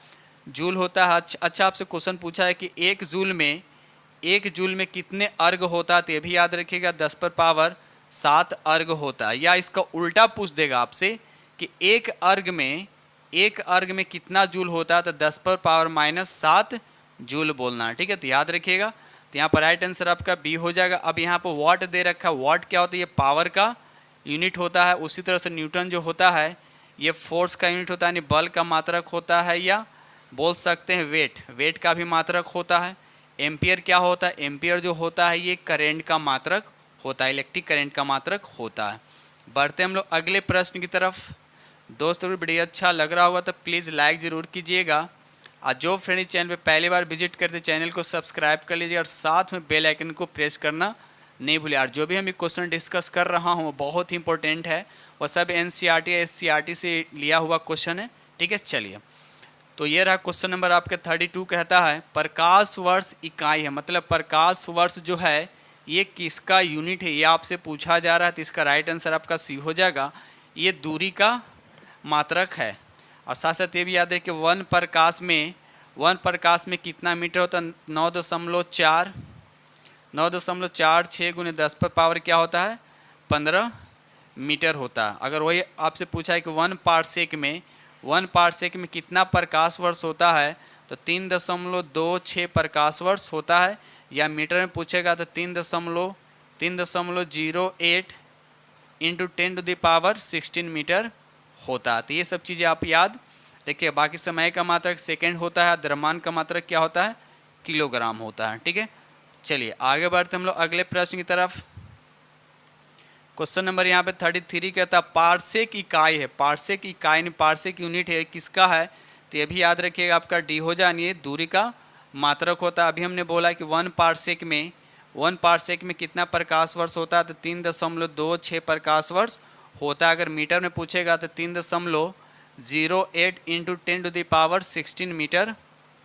जूल होता है। अच्छा आपसे क्वेश्चन पूछा है कि एक जूल में कितने अर्ग होता है, तो ये भी याद रखिएगा 10⁻7 अर्ग होता है। या इसका उल्टा पूछ देगा आपसे कि एक अर्ग में कितना जूल होता है, तो 10⁻⁻7 जूल बोलना है। ठीक है, तो याद रखिएगा। तो यहाँ पर राइट आंसर आपका बी हो जाएगा। अब यहाँ पर वाट दे रखा है, वाट क्या होता है, ये पावर का यूनिट होता है। उसी तरह से न्यूटन जो होता है ये फोर्स का यूनिट होता है, यानी बल का मात्रक होता है, या बोल सकते हैं वेट का भी मात्रक होता है। एम्पियर क्या होता है, एम्पियर जो होता है ये करंट का मात्रक होता है, इलेक्ट्रिक करंट का मात्रक होता है। बढ़ते हम लोग अगले प्रश्न की तरफ। दोस्तों वीडियो अच्छा लग रहा होगा तो प्लीज़ लाइक ज़रूर कीजिएगा, और जो फ्रेंड चैनल पे पहली बार विजिट करते चैनल को सब्सक्राइब कर लीजिए, और साथ में बेल आइकन को प्रेस करना नहीं भूलिए यार, जो भी हम क्वेश्चन डिस्कस कर रहा हूँ वो बहुत ही इंपॉर्टेंट है, वो सब एनसीईआरटी या एससीईआरटी से लिया हुआ क्वेश्चन है। ठीक है, चलिए तो ये रहा क्वेश्चन नंबर आपके 32 कहता है प्रकाश वर्ष इकाई है, मतलब प्रकाश वर्ष जो है ये किसका यूनिट है, ये आपसे पूछा जा रहा है। तो इसका राइट आंसर आपका सी हो जाएगा, ये दूरी का मात्रक है। और साथ साथ ये भी याद है कि वन प्रकाश में कितना मीटर होता है, 9.46 गुने 10 पर पावर क्या होता है 15 मीटर होता है। अगर वही आपसे पूछा है कि 1 पारसेक में कितना प्रकाश वर्ष होता है, तो 3.26 प्रकाश वर्ष होता है, या मीटर में पूछेगा तो 3.08 इंटू 10⁻16 मीटर होता है। तो ये सब चीज़ें आप याद रखिए। बाकी समय का मात्रक सेकेंड होता है, द्रव्यमान का मात्रक क्या होता है किलोग्राम होता है। ठीक है, चलिए आगे बढ़ते हम लोग अगले प्रश्न की तरफ। क्वेश्चन नंबर यहाँ पे 33 कहता है पारसेक इकाई है, पारसेक इकाई नहीं पारसेक यूनिट है, किसका है, तो ये भी याद रखिएगा आपका डी हो जानी है, दूरी का मात्रक होता है। अभी हमने बोला कि 1 पारसेक में कितना प्रकाश वर्ष होता है, तो 3.26 प्रकाश वर्ष होता है। अगर मीटर में पूछेगा तो 3.08 इंटू 10⁻16 मीटर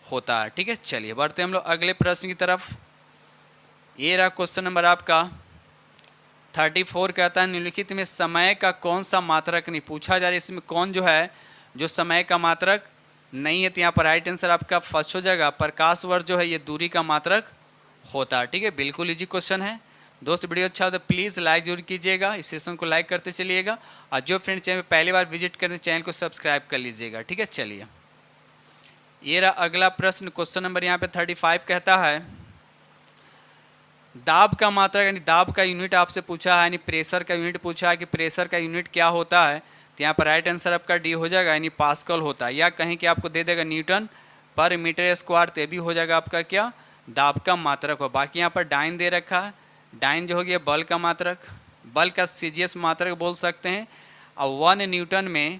होता है। ठीक है, चलिए बढ़ते हम लोग अगले प्रश्न की तरफ। ये रहा क्वेश्चन नंबर आपका 34 कहता है निम्नलिखित में समय का कौन सा मात्रक नहीं पूछा जा रहा है, इसमें कौन जो है जो समय का मात्रक नहीं है, तो यहाँ पर राइट आंसर आपका फर्स्ट हो जाएगा, प्रकाश वर्ष जो है ये दूरी का मात्रक होता है। ठीक है, बिल्कुल इजी क्वेश्चन है। दोस्त वीडियो अच्छा हो तो प्लीज़ लाइक जरूर कीजिएगा, इस सेशन को लाइक करते चलिएगा, और जो फ्रेंड चैनल पहली बार विजिट करने चैनल को सब्सक्राइब कर लीजिएगा। ठीक है, चलिए ये रहा अगला प्रश्न। क्वेश्चन नंबर यहाँ पे 35 कहता है दाब का मात्रक, यानी दाब का यूनिट आपसे पूछा है, यानी प्रेशर का यूनिट पूछा है कि प्रेशर का यूनिट क्या होता है, तो यहाँ पर राइट आंसर आपका डी हो जाएगा, यानी पास्कल होता है, या कहीं कि आपको दे देगा न्यूटन पर मीटर स्क्वायर, तो भी हो जाएगा आपका क्या दाब का मात्रक हो। बाकी यहाँ पर डाइन दे रखा है, डाइन जो हो गया बल का मात्रक, बल का सीजीएस मात्रक बोल सकते हैं, और 1 न्यूटन में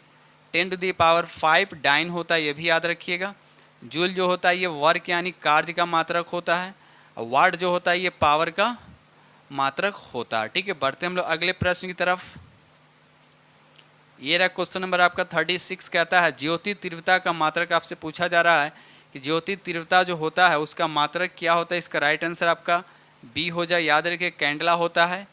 10⁵ डाइन होता है, ये भी याद रखिएगा। जूल जो होता है ये वर्क यानी कार्य का मात्रक होता है, और वाट जो होता है ये पावर का मात्रक होता है। ठीक है, बढ़ते हम लोग अगले प्रश्न की तरफ। ये रहा क्वेश्चन नंबर आपका 36 कहता है ज्योति तीव्रता का मात्रक आपसे पूछा जा रहा है कि ज्योति तीव्रता जो होता है उसका मात्रक क्या होता है। इसका राइट आंसर आपका बी हो जाए, याद रखिए कैंडला होता है,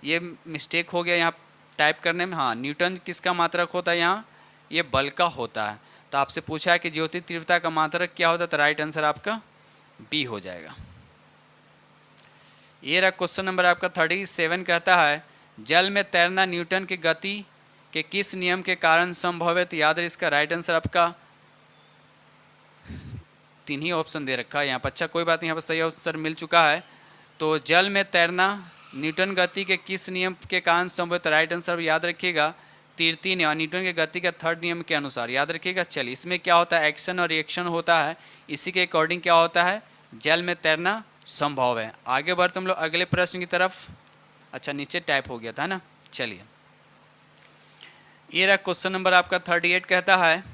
ये मिस्टेक हो गया यहाँ टाइप करने में। हाँ, न्यूटन किसका मात्रक होता है, यहाँ ये बल का होता है। तो आपसे पूछा है कि ज्योति तीव्रता का मात्रक क्या होता है, तो राइट आंसर आपका बी हो जाएगा। ये रहा क्वेश्चन नंबर आपका 37 कहता है जल में तैरना न्यूटन की गति के किस नियम के कारण संभव है, तो याद रहे इसका राइट आंसर आपका 3 ही ऑप्शन दे रखा है यहाँ पर। अच्छा कोई बात नहीं, यहाँ पर सही आंसर मिल चुका है। तो जल में तैरना न्यूटन गति के किस नियम के कारण संभव है, तो राइट आंसर याद रखिएगा तृतीय नियम, न्यूटन के गति का थर्ड नियम के अनुसार, याद रखिएगा। चलिए इसमें क्या होता है एक्शन और रिएक्शन होता है, इसी के अकॉर्डिंग क्या होता है जल में तैरना संभव है। आगे बढ़ते हम लोग अगले प्रश्न की तरफ। अच्छा नीचे टाइप हो गया था ना, चलिए ये रहा क्वेश्चन नंबर आपका 38 कहता है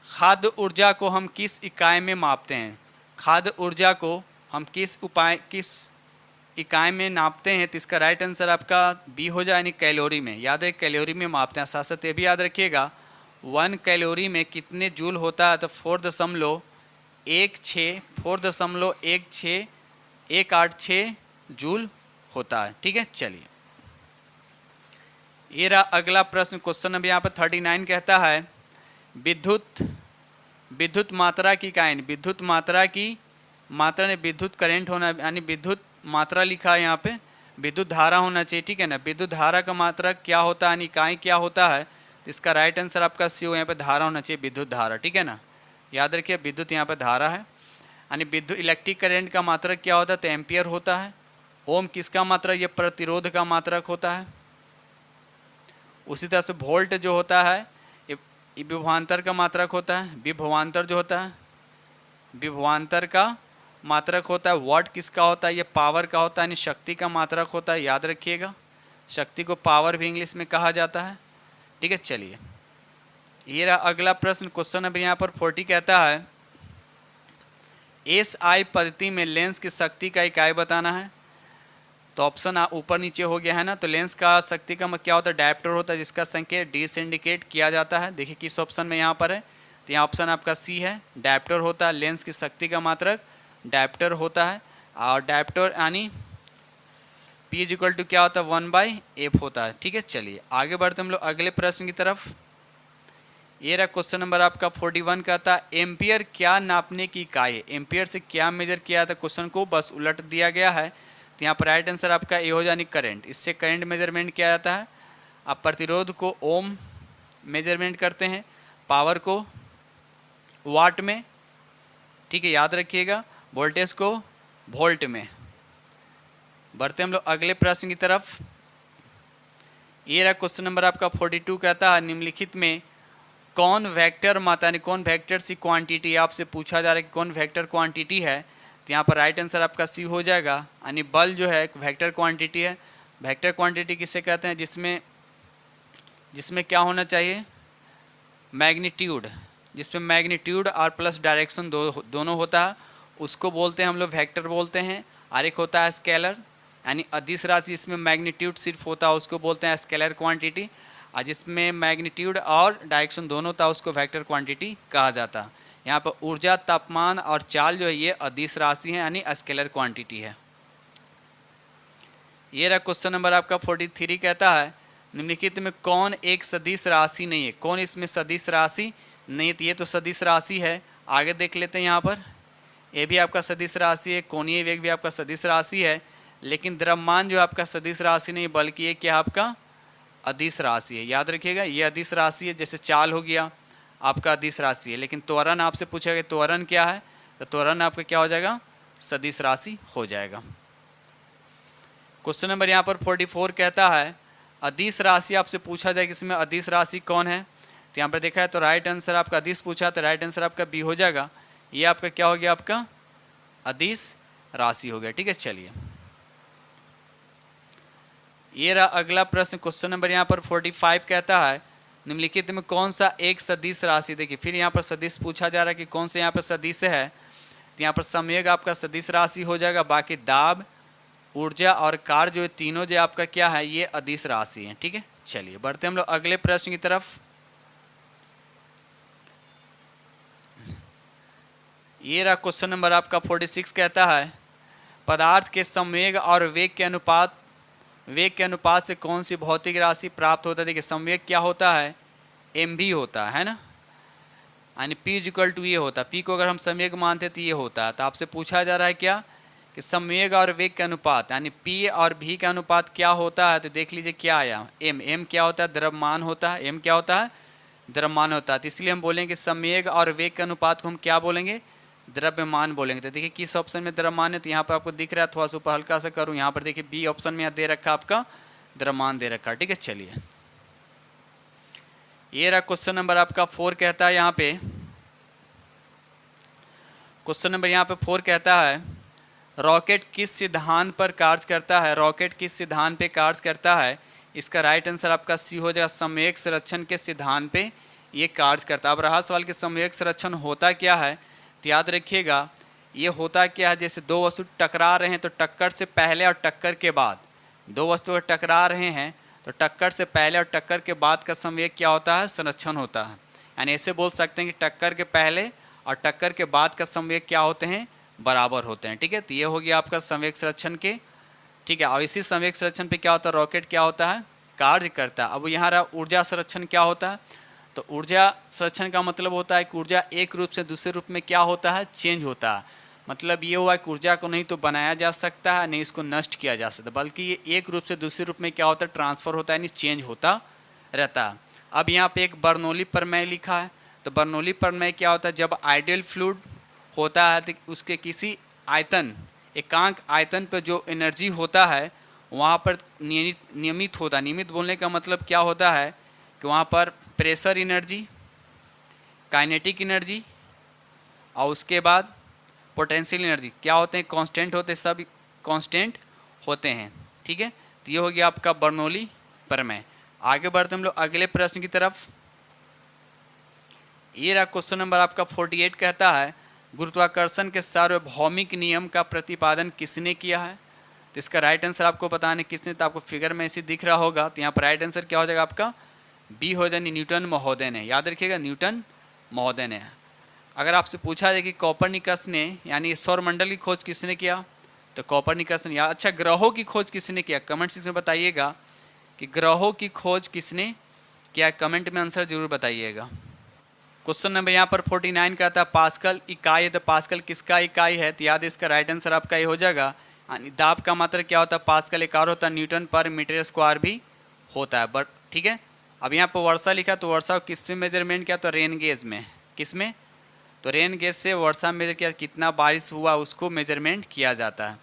खाद्य ऊर्जा को हम किस इकाई में मापते हैं, खाद्य ऊर्जा को हम किस इकाई में नापते हैं, तो इसका राइट आंसर आपका बी हो जाए, यानी कैलोरी में, याद है कैलोरी में मापते हैं। साथ साथ ये भी याद रखिएगा 1 कैलोरी में कितने जूल होता है, तो 4.186 जूल होता है। ठीक है, चलिए ये रहा अगला प्रश्न। क्वेश्चन नंबर यहाँ पर 39 कहता है विद्युत मात्रा की इकाई, विद्युत मात्रा की मात्रा ने विद्युत करंट होना, यानी विद्युत मात्रा लिखा है यहाँ पे, विद्युत धारा होना चाहिए। ठीक है ना, विद्युत धारा का मात्रा क्या होता है, यानी इकाई क्या होता है, तो इसका राइट आंसर आपका सी हो, यहाँ पे धारा होना चाहिए, विद्युत धारा। ठीक है ना, याद रखिए विद्युत यहाँ पे धारा है, यानी विद्युत इलेक्ट्रिक करंट का मात्रक क्या होता है, तो एम्पियर होता है। ओम किसका मात्रक, ये प्रतिरोध का मात्रक होता है। उसी तरह से वोल्ट जो होता है ये विभवांतर का मात्रक होता है, विभवांतर जो होता है विभवांतर का मात्रक होता है। वाट किसका होता है, ये पावर का होता है, यानी शक्ति का मात्रक होता है, याद रखिएगा। शक्ति को पावर भी इंग्लिश में कहा जाता है। ठीक है, चलिए ये रहा अगला प्रश्न। क्वेश्चन नंबर यहाँ पर 40 कहता है SI पद्धति में लेंस की शक्ति का इकाई बताना है। तो ऑप्शन ऊपर नीचे हो गया है ना। तो लेंस का शक्ति का क्या होता है, डायप्टर होता है, जिसका संकेत डी से इंडिकेट किया जाता है। देखिए किस ऑप्शन में यहाँ पर है, तो यहाँ ऑप्शन आपका सी है, डायप्टर होता है। लेंस की शक्ति का मात्रक डायप्टर होता है, और डायप्टर यानी P इज इक्वल टू क्या होता है, 1/f होता है। ठीक है, चलिए आगे बढ़ते हम लोग अगले प्रश्न की तरफ। ये रहा क्वेश्चन नंबर आपका 41, कहता है एम्पियर क्या नापने की इकाई है। एम्पियर से क्या मेजर किया था, क्वेश्चन को बस उलट दिया गया है। तो यहाँ पर राइट आंसर आपका ए हो जानी करंट। इससे करंट मेजरमेंट किया जाता है। आप प्रतिरोध को ओम मेजरमेंट करते हैं, पावर को वाट में, ठीक है याद रखिएगा, वोल्टेज को वोल्ट में। बढ़ते हम लोग अगले प्रश्न की तरफ। ये रहा क्वेश्चन नंबर आपका 42, कहता है निम्नलिखित में कौन वेक्टर मात्रा यानी कौन वेक्टर सी क्वांटिटी आपसे पूछा जा रहा है कि कौन वेक्टर क्वांटिटी है। तो यहाँ पर राइट आंसर आपका सी हो जाएगा, यानी बल जो है एक वेक्टर क्वांटिटी है। वेक्टर क्वांटिटी किसे कहते हैं, जिसमें क्या होना चाहिए, मैग्नीट्यूड, जिसमें मैग्नीट्यूड और प्लस डायरेक्शन दोनों होता है, उसको बोलते हैं हम लोग वेक्टर बोलते हैं। और एक होता है स्केलर, यानी अदिश राशि जिसमें मैग्नीट्यूड सिर्फ होता है उसको बोलते हैं स्केलर क्वांटिटी, और जिसमें मैग्नीट्यूड और डायरेक्शन दोनों होता है उसको वेक्टर क्वांटिटी कहा जाता है। यहाँ पर ऊर्जा, तापमान और चाल जो है ये अदिश राशि है, यानी स्केलर क्वांटिटी है। ये रहा क्वेश्चन नंबर आपका 43, कहता है निम्नलिखित में कौन एक सदिश राशि नहीं है। कौन इसमें सदिश राशि नहीं है, तो ये तो सदिश राशि है। आगे देख लेते हैं, यहाँ पर ये भी आपका सदिश राशि है, कोणीय वेग भी आपका सदिश राशि है, लेकिन द्रव्यमान जो आपका सदिश राशि नहीं बल्कि ये क्या आपका अदिश राशि है। याद रखिएगा ये अदिश राशि है, जैसे चाल हो गया आपका अदिश राशि है। लेकिन त्वरण आपसे पूछेगा त्वरण क्या है, तो त्वरण आपका क्या हो जाएगा, सदिश राशि हो जाएगा। क्वेश्चन नंबर यहाँ पर 44, कहता है अदिश राशि आपसे पूछा जाए कि इसमें अदिश राशि कौन है। तो यहाँ पर देखा है तो राइट आंसर आपका अदिश पूछा, तो राइट आंसर आपका बी हो जाएगा। ये आपका क्या हो गया, आपका अदिश राशि हो गया। ठीक है, चलिए ये रहा अगला प्रश्न। क्वेश्चन नंबर यहाँ पर 45, कहता है निम्नलिखित में कौन सा एक सदिश राशि। देखिए फिर यहाँ पर सदिश पूछा जा रहा है कि कौन से यहाँ पर सदिश है। तो यहाँ पर संवेग आपका सदिश राशि हो जाएगा, बाकी दाब, ऊर्जा और कार्य जो तीनों जो आपका क्या है ये अदिश राशि है। ठीक है, चलिए बढ़ते हम लोग अगले प्रश्न की तरफ। ये रहा क्वेश्चन नंबर आपका 46, कहता है पदार्थ के संवेग और वेग के अनुपात से कौन सी भौतिक राशि प्राप्त होता है। देखिए संवेग क्या होता है, mv होता है ना, यानी p इज इक्वल टू ये होता है। p को अगर हम संवेग मानते तो ये होता है। तो आपसे पूछा जा रहा है क्या कि संवेग और वेग के अनुपात यानी p और v का अनुपात क्या होता है। तो देख लीजिए क्या आया, m क्या होता है, द्रव्यमान होता है। m क्या होता है, द्रव्यमान होता है। तो इसलिए हम बोलेंगे संवेग और वेग के अनुपात को हम क्या बोलेंगे, द्रव्यमान बोलेंगे। तो देखिए किस ऑप्शन में द्रव्यमान है, तो यहाँ पर आपको दिख रहा है, थोड़ा सा ऊपर हल्का सा करूँ, यहाँ पर देखिए बी ऑप्शन में यहाँ दे रखा आपका द्रव्यमान दे रखा। ठीक है, चलिए ये रहा क्वेश्चन नंबर आपका 4, कहता है यहाँ पे क्वेश्चन नंबर यहाँ पे 4, कहता है रॉकेट किस सिद्धांत पर कार्य करता है। रॉकेट किस सिद्धांत पे कार्य करता है, इसका राइट आंसर आपका सी हो जाएगा, संवेग संरक्षण के सिद्धांत पे ये कार्य करता है। अब रहा सवाल कि संवेग संरक्षण होता क्या है, तो याद रखिएगा ये होता क्या है, जैसे दो वस्तु टकरा रहे हैं तो टक्कर से पहले और टक्कर के बाद, दो वस्तु टकरा रहे हैं तो टक्कर से पहले और टक्कर के बाद का संवेग क्या होता है, संरक्षण होता है। यानी ऐसे बोल सकते हैं कि टक्कर के पहले और टक्कर के बाद का संवेग क्या होते हैं, बराबर होते हैं। ठीक है, तो ये हो गया आपका संवेग संरक्षण के। ठीक है, और इसी संवेग संरक्षण पे क्या होता है, रॉकेट क्या होता है, कार्य करता है। अब यहाँ रहा ऊर्जा संरक्षण क्या होता है, तो ऊर्जा संरक्षण का मतलब होता है कि ऊर्जा एक रूप से दूसरे रूप में क्या होता है, चेंज होता है। मतलब ये हुआ कि ऊर्जा को नहीं तो बनाया जा सकता है, नहीं इसको नष्ट किया जा सकता, बल्कि ये एक रूप से दूसरे रूप में क्या होता है, ट्रांसफर होता है, यानी चेंज होता रहता है। अब यहाँ पे एक बर्नौली प्रमेय लिखा है, तो बर्नौली प्रमेय क्या होता है, जब आइडियल फ्लूइड होता है तो उसके किसी आयतन, एकांक आयतन पर जो एनर्जी होता है वहाँ पर नियमित होता है। नियमित बोलने का मतलब क्या होता है कि वहाँ पर प्रेशर एनर्जी, काइनेटिक एनर्जी और उसके बाद पोटेंशियल एनर्जी क्या होते हैं, कांस्टेंट होते हैं, सब कांस्टेंट होते हैं। ठीक है, तो ये हो गया आपका बर्नौली प्रमेय। आगे बढ़ते हम लोग अगले प्रश्न की तरफ। ये रहा क्वेश्चन नंबर आपका 48, कहता है गुरुत्वाकर्षण के सार्वभौमिक नियम का प्रतिपादन किसने किया है। तो इसका राइट आंसर आपको बताने किसने, तो आपको फिगर में ऐसे दिख रहा होगा, तो यहाँ पर राइट आंसर क्या हो जाएगा आपका बी हो जाए, न्यूटन महोदय ने। याद रखिएगा न्यूटन महोदय ने। अगर आपसे पूछा जाए कि कोपरनिकस ने यानी सौरमंडल की खोज किसने किया, तो कोपरनिकस ने। या अच्छा ग्रहों की खोज किसने किया, कमेंट सेक्शन में बताइएगा कि ग्रहों की खोज किसने किया, कमेंट में आंसर जरूर बताइएगा। क्वेश्चन नंबर यहाँ पर 49 का था पास्कल इकाई है, तो पास्कल किसका इकाई है, तो याद है इसका राइट आंसर आपका ये हो जाएगा। दाब का मात्रा क्या होता है, पास्कल एक और होता है, न्यूटन पर मीटर स्क्वायर भी होता है। बट ठीक है, अब यहाँ पर वर्षा लिखा, तो वर्षा को किस में मेजरमेंट किया, तो रेन गेज में। किस में, तो रेन गेज से वर्षा मेजर किया, कितना बारिश हुआ उसको मेजरमेंट किया जाता है।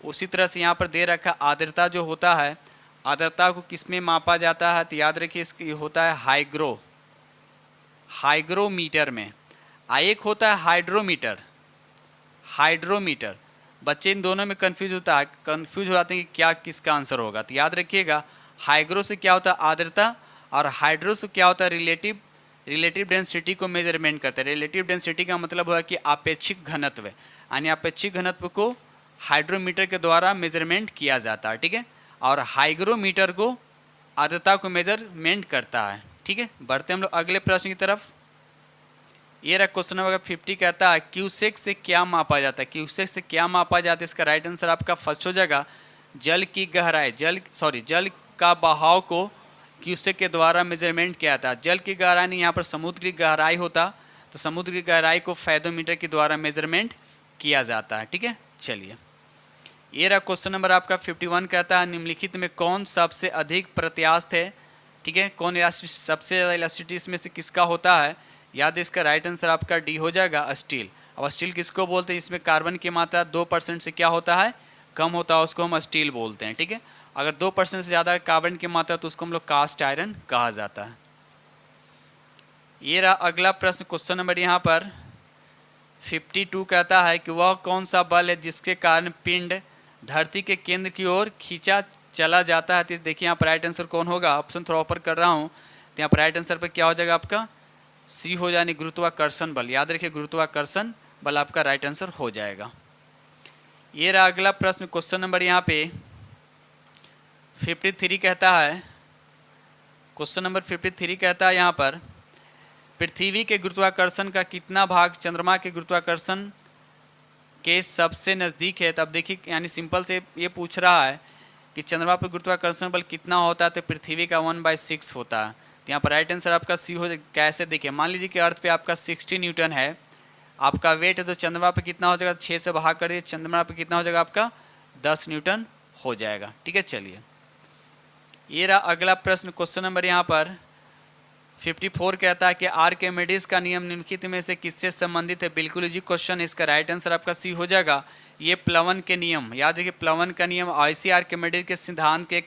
उसी तरह से यहाँ पर दे रखा आर्द्रता जो होता है, आर्द्रता को किस में मापा जाता है, तो याद रखिए इसकी होता है हाइग्रोमीटर में। एक होता है हाइड्रोमीटर। बच्चे इन दोनों में कंफ्यूज हो जाते हैं कि क्या किसका आंसर होगा, तो याद रखिएगा हाइग्रो से क्या होता है आर्द्रता, और हाइड्रो से क्या होता है रिलेटिव डेंसिटी को मेजरमेंट करते हैं। रिलेटिव डेंसिटी का मतलब हुआ कि आपेक्षिक घनत्व, यानी आपेक्षिक घनत्व को हाइड्रोमीटर के द्वारा मेजरमेंट किया जाता है। ठीक है, और हाइग्रोमीटर को आर्द्रता को मेजरमेंट करता है। ठीक है, बढ़ते हम लोग अगले प्रश्न की तरफ। ये रहा क्वेश्चन नंबर 50, कहता है क्यूसेक से क्या मापा जाता है, क्यूसेक से क्या मापा जाता है, इसका राइट आंसर आपका फर्स्ट हो जाएगा जल की गहराई, जल का बहाव को क्यूसेक के द्वारा मेजरमेंट किया जाता है। जल की गहराई नहीं, यहाँ पर समुद्र की गहराई होता, तो समुद्र की गहराई को फैथोमीटर के द्वारा मेजरमेंट किया जाता है। ठीक है, चलिए ये रहा क्वेश्चन नंबर आपका 51, कहता है निम्नलिखित में कौन सबसे अधिक प्रत्यास्थ है। ठीक है, कौन सबसे ज़्यादा इलास्टिसिटी इसमें से किसका होता है, याद है इसका राइट आंसर आपका डी हो जाएगा स्टील। अब स्टील किसको बोलते हैं, इसमें कार्बन की मात्रा 2% से क्या होता है कम होता है, उसको हम स्टील बोलते हैं। ठीक है, अगर 2% से ज़्यादा कार्बन की मात्रा तो उसको हम लोग कास्ट आयरन कहा जाता है। ये रहा अगला प्रश्न क्वेश्चन नंबर यहाँ पर 52, कहता है कि वह कौन सा बल है जिसके कारण पिंड धरती के केंद्र की ओर खींचा चला जाता है। तो देखिए यहाँ पर राइट आंसर कौन होगा, ऑप्शन थोड़ा ऊपर कर रहा हूँ, तो यहाँ पर राइट आंसर पर क्या हो जाएगा आपका सी हो जाए, गुरुत्वाकर्षण बल। याद रखिए गुरुत्वाकर्षण बल आपका राइट आंसर हो जाएगा। ये रहा अगला प्रश्न क्वेश्चन नंबर यहाँ पे 53, कहता है क्वेश्चन नंबर 53 कहता है यहाँ पर पृथ्वी के गुरुत्वाकर्षण का कितना भाग चंद्रमा के गुरुत्वाकर्षण के सबसे नज़दीक है। तब देखिए यानी सिंपल से ये पूछ रहा है कि चंद्रमा पर गुरुत्वाकर्षण बल कितना होता है, तो पृथ्वी का 1/6 होता है। तो यहाँ पर राइट आंसर आपका सी हो जाए। कैसे देखिए, मान लीजिए कि अर्थ पे आपका 60 न्यूटन है आपका वेट है, तो चंद्रमा पे कितना हो जाएगा, 6 से भाग कर दिए, चंद्रमा पे कितना हो जाएगा आपका 10 न्यूटन हो जाएगा। ठीक है, चलिए ये रहा अगला प्रश्न क्वेश्चन नंबर यहाँ पर 54, कहता है कि आर्किमिडीज का नियम निम्नलिखित में से किससे संबंधित है। बिल्कुल इजी क्वेश्चन, इसका राइट आंसर आपका सी हो जाएगा। ये प्लवन के नियम, याद रखिए प्लवन का नियम आईसी आर्किमिडीज के सिद्धांत के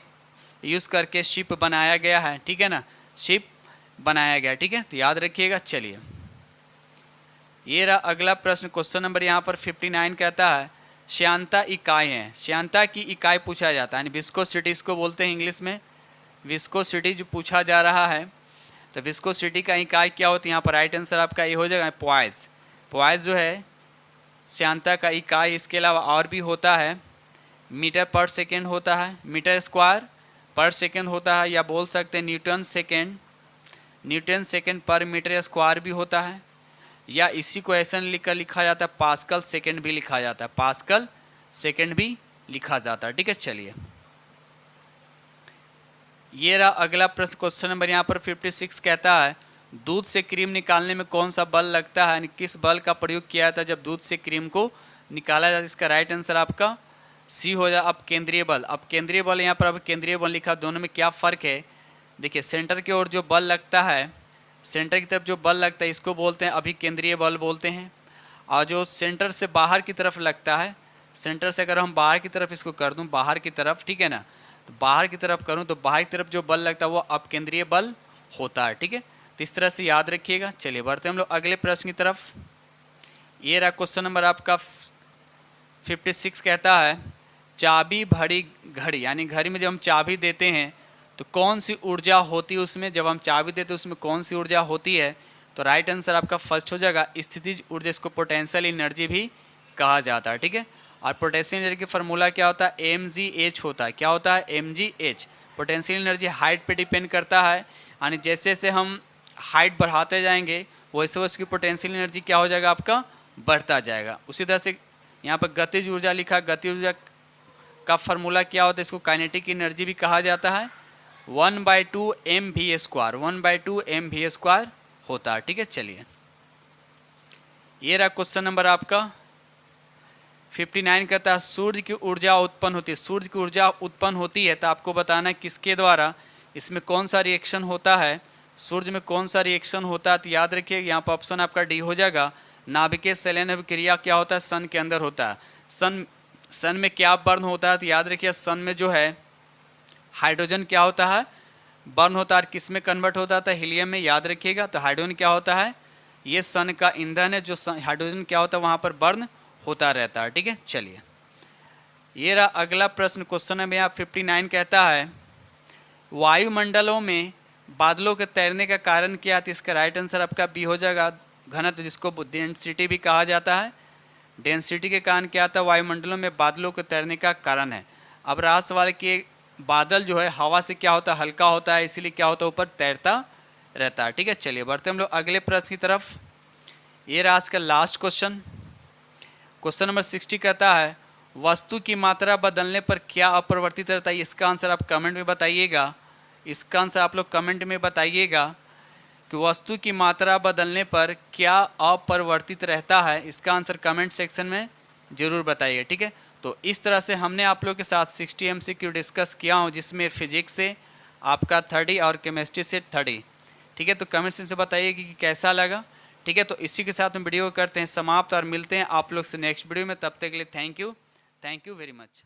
यूज़ करके शिप बनाया गया है। ठीक है ना, शिप बनाया गया। ठीक है, तो याद रखिएगा। चलिए ये रहा अगला प्रश्न क्वेश्चन नंबर यहाँ पर 59, कहता है श्यानता इकाई है, श्यानता की इकाई पूछा जाता है, विस्कोसिटी इसको बोलते हैं इंग्लिश में, विस्कोसिटी जो पूछा जा रहा है, तो विस्कोसिटी का इकाई क्या होती है, यहाँ पर राइट आंसर आपका ये हो जाएगा पॉइस। पॉइस जो है श्यानता का इकाई, इसके अलावा और भी होता है, मीटर पर सेकेंड होता है, मीटर स्क्वायर पर सेकेंड होता है, या बोल सकते हैं न्यूटन सेकेंड पर मीटर स्क्वायर भी होता है, या इसी को ऐसा लिखा जाता है पास्कल सेकेंड भी लिखा जाता है, पास्कल सेकेंड भी लिखा जाता है। ठीक है, चलिए ये रहा अगला प्रश्न क्वेश्चन नंबर यहाँ पर 56, कहता है दूध से क्रीम निकालने में कौन सा बल लगता है, किस बल का प्रयोग किया जाता है जब दूध से क्रीम को निकाला जाता है। इसका राइट आंसर आपका सी हो जाए। अब केंद्रीय बल, अब केंद्रीय बल यहाँ पर अब केंद्रीय बल लिखा, दोनों में क्या फ़र्क है। देखिए सेंटर की ओर जो बल लगता है, सेंटर की तरफ जो बल लगता है इसको बोलते हैं अभी केंद्रीय बल बोलते हैं, और जो सेंटर से बाहर की तरफ लगता है, सेंटर से अगर हम बाहर की तरफ इसको कर दूं, बाहर की तरफ, ठीक है ना, तो बाहर की तरफ करूं तो बाहर की तरफ जो बल लगता है वो अपकेंद्रीय बल होता है। ठीक है, तो इस तरह से याद रखिएगा। चलिए बढ़ते हम लोग अगले प्रश्न की तरफ। ये रहा क्वेश्चन नंबर आपका 56, कहता है चाबी भरी घड़ी, यानी घड़ी में जब हम चाबी देते हैं तो कौन सी ऊर्जा होती है उसमें, जब हम चाबी देते हैं उसमें कौन सी ऊर्जा होती है, तो राइट आंसर आपका फर्स्ट हो जाएगा स्थितिज ऊर्जा, इसको पोटेंशियल एनर्जी भी कहा जाता है। ठीक है, और पोटेंशियल एनर्जी की फार्मूला क्या होता है, mgh होता है। क्या होता है, mgh। पोटेंशियल एनर्जी हाइट पे डिपेंड करता है, यानी जैसे जैसे हम हाइट बढ़ाते जाएंगे वैसे वैसे उसकी पोटेंशियल एनर्जी क्या हो जाएगा, आपका बढ़ता जाएगा। उसी तरह से यहाँ पर गतिज ऊर्जा लिखा, गतिज ऊर्जा का फार्मूला क्या होता है, इसको काइनेटिक एनर्जी भी कहा जाता है। 1/2 mv², 1/2 mv² होता है। ठीक है, चलिए ये रहा क्वेश्चन नंबर आपका 59। कहता है सूर्य की ऊर्जा उत्पन्न होती है, सूर्य की ऊर्जा उत्पन्न होती है तो आपको बताना है किसके द्वारा, इसमें कौन सा रिएक्शन होता है, सूर्य में कौन सा रिएक्शन होता है। तो याद रखिए यहाँ पर ऑप्शन आपका डी हो जाएगा। नाभिकीय संलयन अभिक्रिया क्या होता है, सन के अंदर होता है। सन में क्या बर्न होता है, तो याद रखिए सन में जो है हाइड्रोजन क्या होता है, बर्न होता है। किस में कन्वर्ट होता था, हीलियम में। याद रखिएगा, तो हाइड्रोजन क्या होता है, ये सन का ईंधन है, जो हाइड्रोजन क्या होता है वहाँ पर बर्न होता रहता है। ठीक है, चलिए ये रहा अगला प्रश्न, क्वेश्चन नंबर 59। कहता है वायुमंडलों में बादलों के तैरने का कारण क्या है, तो इसका राइट आंसर आपका बी हो जाएगा, घनत्व, जिसको डेंसिटी भी कहा जाता है। डेंसिटी के कारण क्या आता है, वायुमंडलों में बादलों के तैरने का कारण है। अब रहा सवाल कि बादल जो है हवा से क्या होता है, हल्का होता है, इसीलिए क्या होता है, ऊपर तैरता रहता है। ठीक है, चलिए बढ़ते हम लोग अगले प्रश्न की तरफ। ये रहा आज का लास्ट क्वेश्चन, क्वेश्चन नंबर 60। कहता है वस्तु की मात्रा बदलने पर क्या अपरिवर्तित रहता है। इसका आंसर आप कमेंट में बताइएगा, इसका आंसर आप लोग कमेंट में बताइएगा कि वस्तु की मात्रा बदलने पर क्या अपरिवर्तित रहता है। इसका आंसर कमेंट सेक्शन में ज़रूर बताइए। ठीक है, तो इस तरह से हमने आप लोग के साथ 60 MCQ डिस्कस किया हूँ, जिसमें फिजिक्स से आपका 30 और केमिस्ट्री से 30। ठीक है, तो कमेंट सेक्शन से बताइए कि कैसा लगा। ठीक है, तो इसी के साथ हम वीडियो करते हैं समाप्त और मिलते हैं आप लोग से नेक्स्ट वीडियो में। तब तक के लिए थैंक यू वेरी मच।